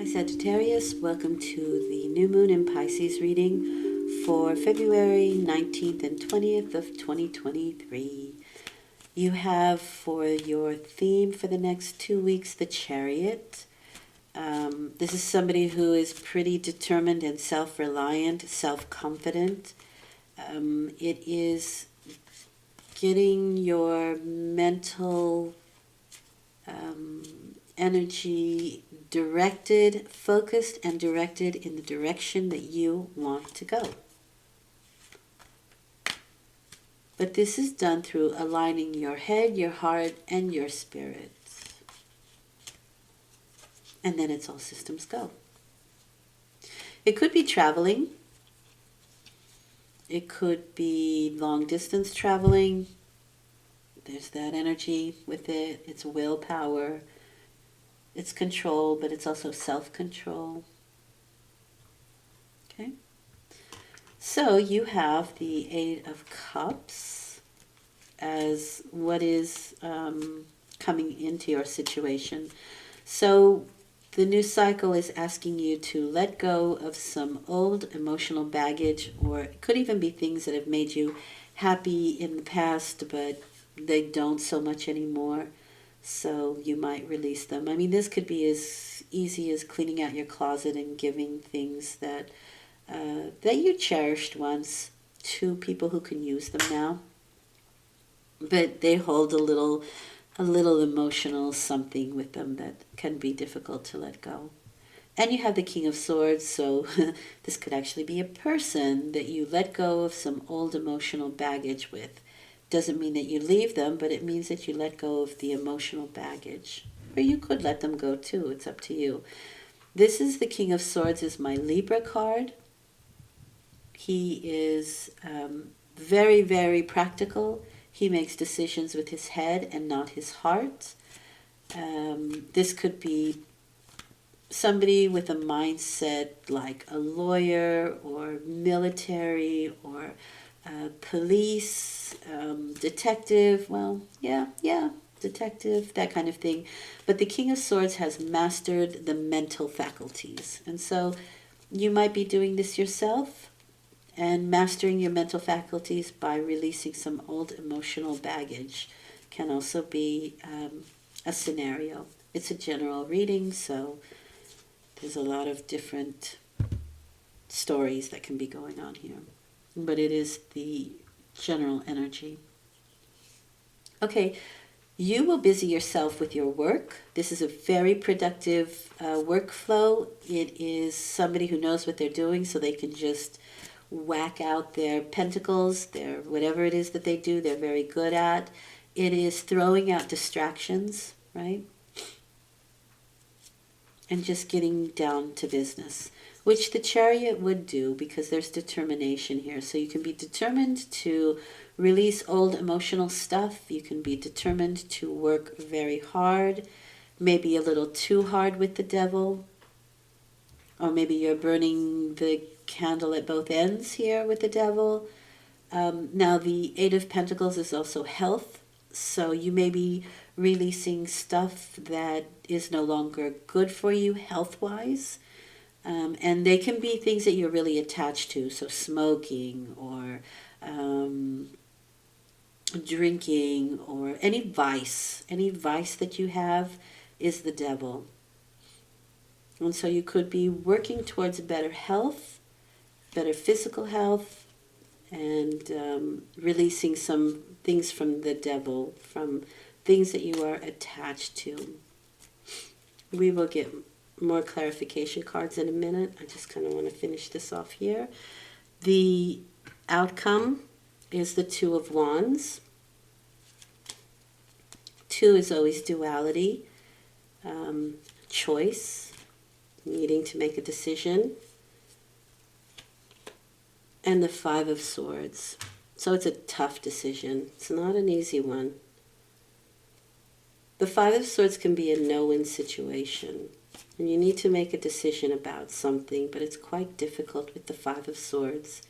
Hi Sagittarius, welcome to the new moon in Pisces reading for February 19th and 20th of 2023. You have for your theme for the next 2 weeks the Chariot. This is somebody who is pretty determined and self-reliant, self-confident. It is getting your mental energy directed, focused, and directed in the direction that you want to go. But this is done through aligning your head, your heart, and your spirit. And then it's all systems go. It could be traveling. It could be long distance traveling. There's that energy with it. It's willpower. It's control, but it's also self-control. Okay? So you have the Eight of Cups as what is coming into your situation. So the new cycle is asking you to let go of some old emotional baggage, or it could even be things that have made you happy in the past, but they don't so much anymore. So you might release them. I mean, this could be as easy as cleaning out your closet and giving things that that you cherished once to people who can use them now. But they hold a little emotional something with them that can be difficult to let go. And you have the King of Swords, so this could actually be a person that you let go of some old emotional baggage with. Doesn't mean that you leave them, but it means that you let go of the emotional baggage. Or you could let them go too, it's up to you. This is the King of Swords, is my Libra card. He is very, very practical. He makes decisions with his head and not his heart. This could be somebody with a mindset like a lawyer or military or police, detective, detective, that kind of thing. But the King of Swords has mastered the mental faculties. And so you might be doing this yourself and mastering your mental faculties by releasing some old emotional baggage can also be a scenario. It's a general reading, so there's a lot of different stories that can be going on here. But it is the general energy. Okay, you will busy yourself with your work. This is a very productive workflow. It is somebody who knows what they're doing, so they can just whack out their pentacles, their whatever it is that they do, they're very good at. It is throwing out distractions, right? And just getting down to business, which the Chariot would do because there's determination here. So you can be determined to release old emotional stuff. You can be determined to work very hard, maybe a little too hard with the devil. Or maybe you're burning the candle at both ends here with the devil. Now the Eight of Pentacles is also health. So you may be releasing stuff that is no longer good for you health-wise. And they can be things that you're really attached to. So smoking or drinking or any vice that you have is the devil. And so you could be working towards better health, better physical health, and releasing some things from the devil, from things that you are attached to. We will get more clarification cards in a minute. I just kind of want to finish this off here. The outcome is the Two of Wands. Two is always duality, choice, needing to make a decision. And the Five of Swords. So it's a tough decision. It's not an easy one. The Five of Swords can be a no-win situation. And you need to make a decision about something, but it's quite difficult with the Five of Swords.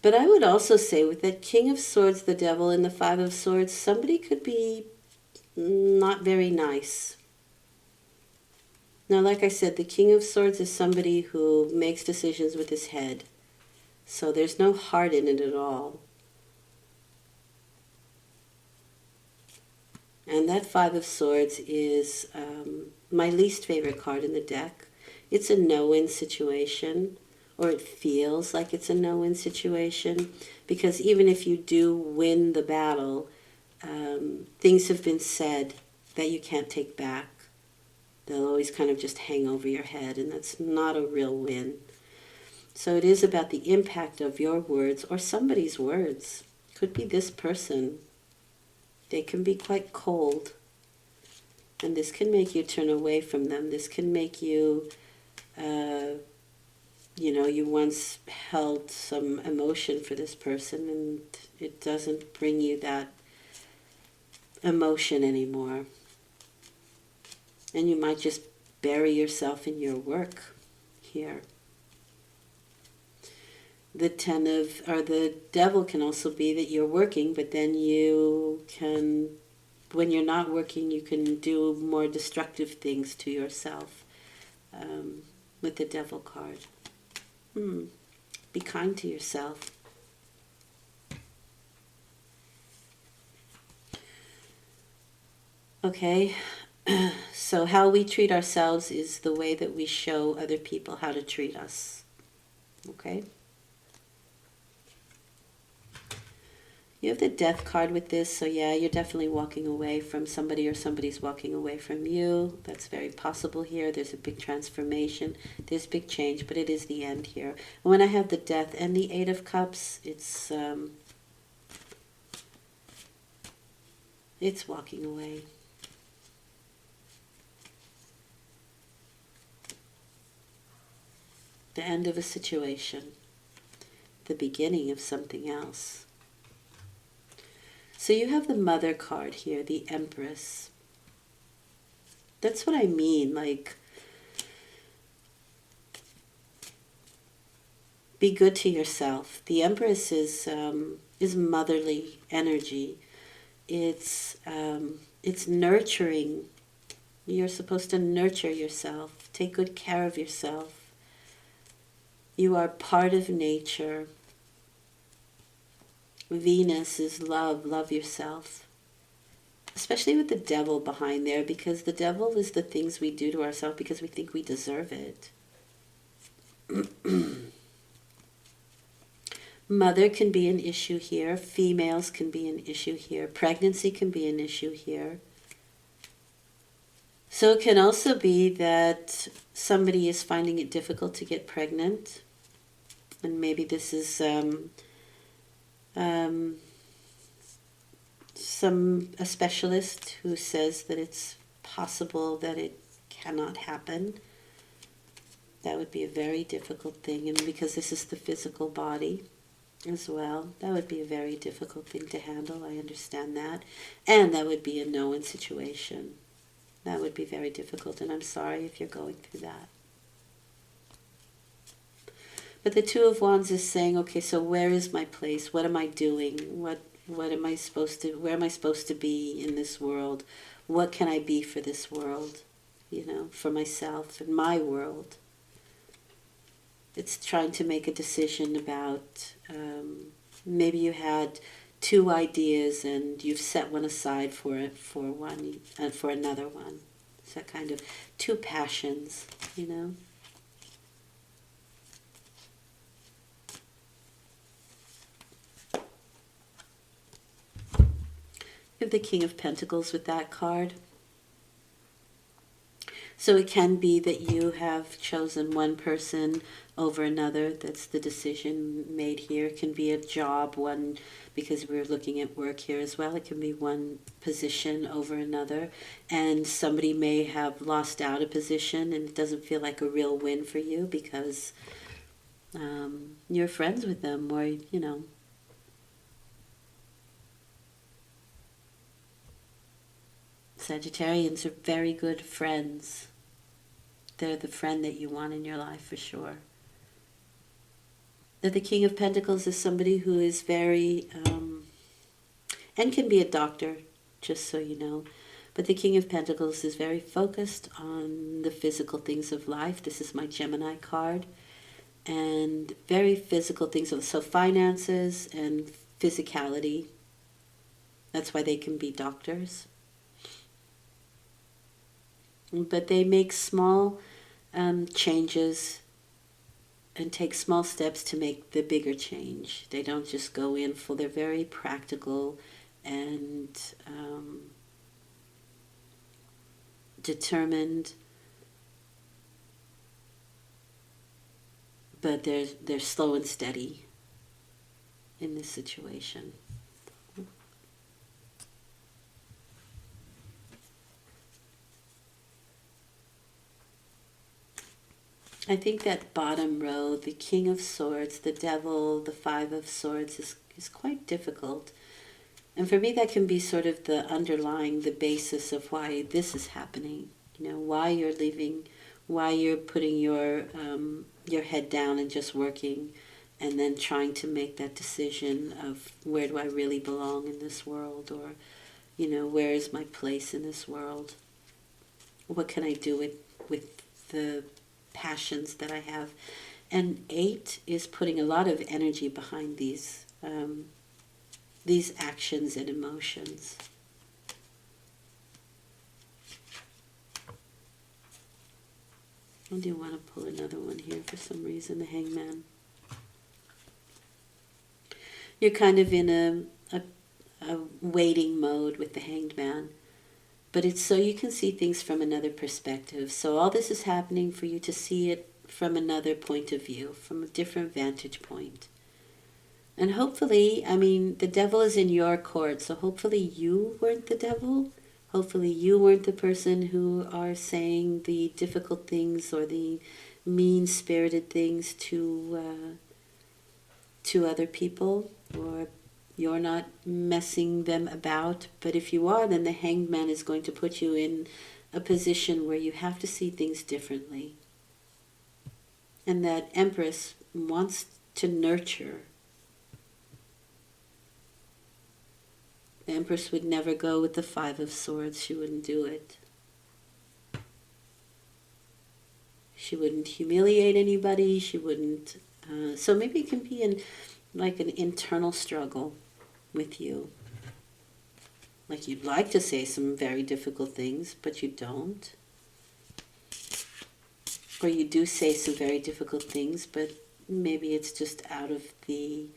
But I would also say with that King of Swords, the devil, and the Five of Swords, somebody could be not very nice. Now, like I said, the King of Swords is somebody who makes decisions with his head. So there's no heart in it at all. And that Five of Swords is my least favorite card in the deck. It's a no-win situation, or it feels like it's a no-win situation, because even if you do win the battle, things have been said that you can't take back. They'll always kind of just hang over your head, and that's not a real win. So it is about the impact of your words or somebody's words. Could be this person. They can be quite cold, and this can make you turn away from them. This can make you, you once held some emotion for this person, and it doesn't bring you that emotion anymore. And you might just bury yourself in your work here. The the devil can also be that you're working, but then you can, when you're not working, you can do more destructive things to yourself with the devil card. Be kind to yourself. Okay, so how we treat ourselves is the way that we show other people how to treat us. Okay? You have the death card with this, so yeah, you're definitely walking away from somebody or somebody's walking away from you. That's very possible here. There's a big transformation. There's big change, but it is the end here. And when I have the death and the Eight of Cups, it's walking away. The end of a situation. The beginning of something else. So you have the Mother card here, the Empress. That's what I mean, like, be good to yourself. The Empress is motherly energy. It's nurturing. You're supposed to nurture yourself. Take good care of yourself. You are part of nature. Venus is love. Love yourself. Especially with the devil behind there, because the devil is the things we do to ourselves because we think we deserve it. Mother can be an issue here. Females can be an issue here. Pregnancy can be an issue here. So it can also be that somebody is finding it difficult to get pregnant. And maybe this is a specialist who says that it's possible that it cannot happen. That would be a very difficult thing, and because this is the physical body as well, that would be a very difficult thing to handle. I understand that. And that would be a no-win situation. That would be very difficult, and I'm sorry if you're going through that. But the Two of Wands is saying, okay, so where is my place? What am I doing? What am I supposed to, where am I supposed to be in this world? What can I be for this world? For myself and my world. It's trying to make a decision about, maybe you had two ideas and you've set one aside for one and for another one. It's that kind of two passions, You have the King of Pentacles with that card. So it can be that you have chosen one person over another. That's the decision made here. It can be a job, one, because we're looking at work here as well. It can be one position over another. And somebody may have lost out a position and it doesn't feel like a real win for you because you're friends with them, or, Sagittarians are very good friends. They're the friend that you want in your life for sure. That the King of Pentacles is somebody who is very, and can be a doctor, just so you know, But the King of Pentacles is very focused on the physical things of life. This is my Gemini card. And very physical things, so finances and physicality. That's why they can be doctors. But they make small changes and take small steps to make the bigger change. They don't just go in full. They're very practical and determined, but they're slow and steady in this situation. I think that bottom row, the King of Swords, the Devil, the Five of Swords is quite difficult. And for me, that can be sort of the underlying, the basis of why this is happening. You know, why you're leaving, why you're putting your head down and just working, and then trying to make that decision of where do I really belong in this world, or, you know, where is my place in this world? What can I do with the passions that I have? And 8 is putting a lot of energy behind these actions and emotions. I do want to pull another one here for some reason, the Hangman. You're kind of in a waiting mode with the Hanged Man. But it's so you can see things from another perspective. So all this is happening for you to see it from another point of view, from a different vantage point. And hopefully, I mean, the devil is in your court, so hopefully you weren't the devil. Hopefully you weren't the person who are saying the difficult things or the mean-spirited things to other people, or you're not messing them about. But if you are, then the Hanged Man is going to put you in a position where you have to see things differently. And that Empress wants to nurture. The Empress would never go with the Five of Swords. She wouldn't do it. She wouldn't humiliate anybody. She wouldn't... so maybe it can be like an internal struggle with you. Like you'd like to say some very difficult things, but you don't. Or you do say some very difficult things, but maybe it's just out of the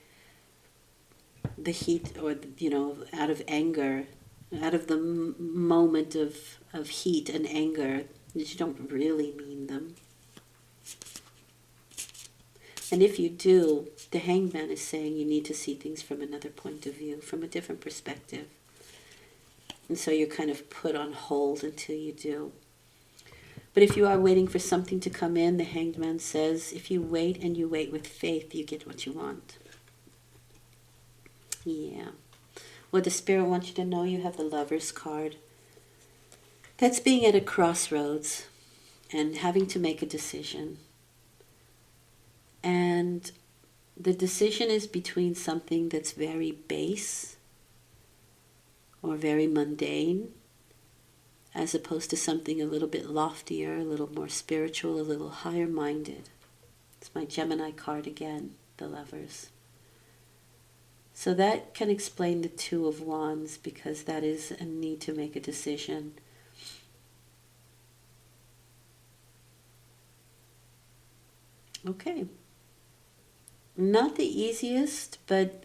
heat, or, you know, out of anger, out of the moment of heat and anger, that you don't really mean them. And if you do, the Hanged Man is saying you need to see things from another point of view, from a different perspective. And so you're kind of put on hold until you do. But if you are waiting for something to come in, the Hanged Man says, if you wait and you wait with faith, you get what you want. Yeah. Well, the Spirit wants you to know you have the Lover's card. That's being at a crossroads and having to make a decision. And the decision is between something that's very base or very mundane, as opposed to something a little bit loftier, a little more spiritual, a little higher minded. It's my Gemini card again, the Lovers. So that can explain the Two of Wands, because that is a need to make a decision. Okay. Not the easiest, but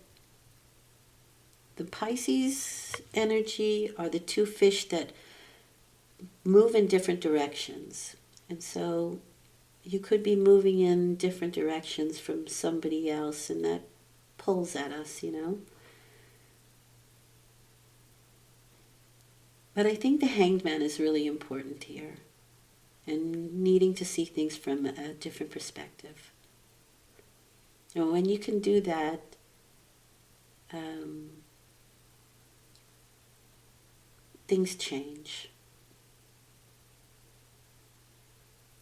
the Pisces energy are the two fish that move in different directions. And so you could be moving in different directions from somebody else, and that pulls at us, you know. But I think the Hanged Man is really important here, and needing to see things from a different perspective. And when you can do that, things change.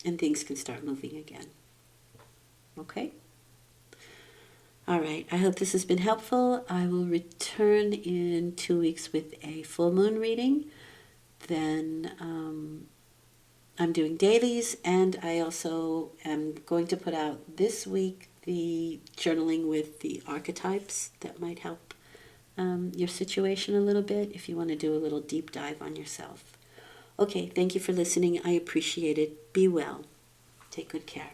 And things can start moving again. Okay? All right. I hope this has been helpful. I will return in 2 weeks with a full moon reading. then I'm doing dailies, and I also am going to put out this week the journaling with the archetypes that might help your situation a little bit if you want to do a little deep dive on yourself. Okay, thank you for listening. I appreciate it. Be well. Take good care.